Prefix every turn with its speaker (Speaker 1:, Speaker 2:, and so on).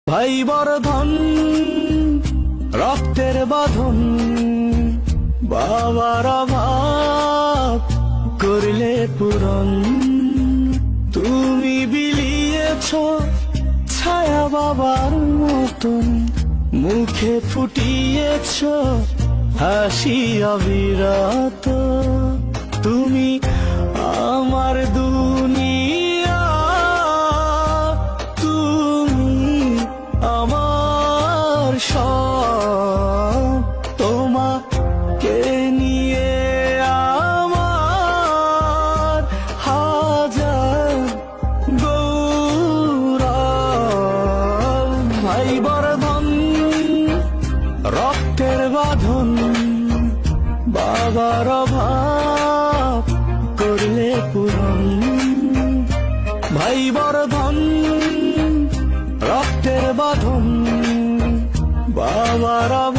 Speaker 1: ভাই বর্ধন রক্তের বাঁধন, বাবার অভাব করলে পূরণ। তুমি বিলিয়েছ ছায়া বাবার মতন, মুখে ফুটিয়েছ হাসি অবিরত। তুমি আমার দুনিয়া, তুমি আমার সব। তোমাকে নিয়ে আমার হাজার গৌরব। ভাই বর্ধন রক্তের বাঁধন, বাবার অভাব করলে পূরণ। ভাই বর্ধন রক্তের বাঁধন, বাবার অভাব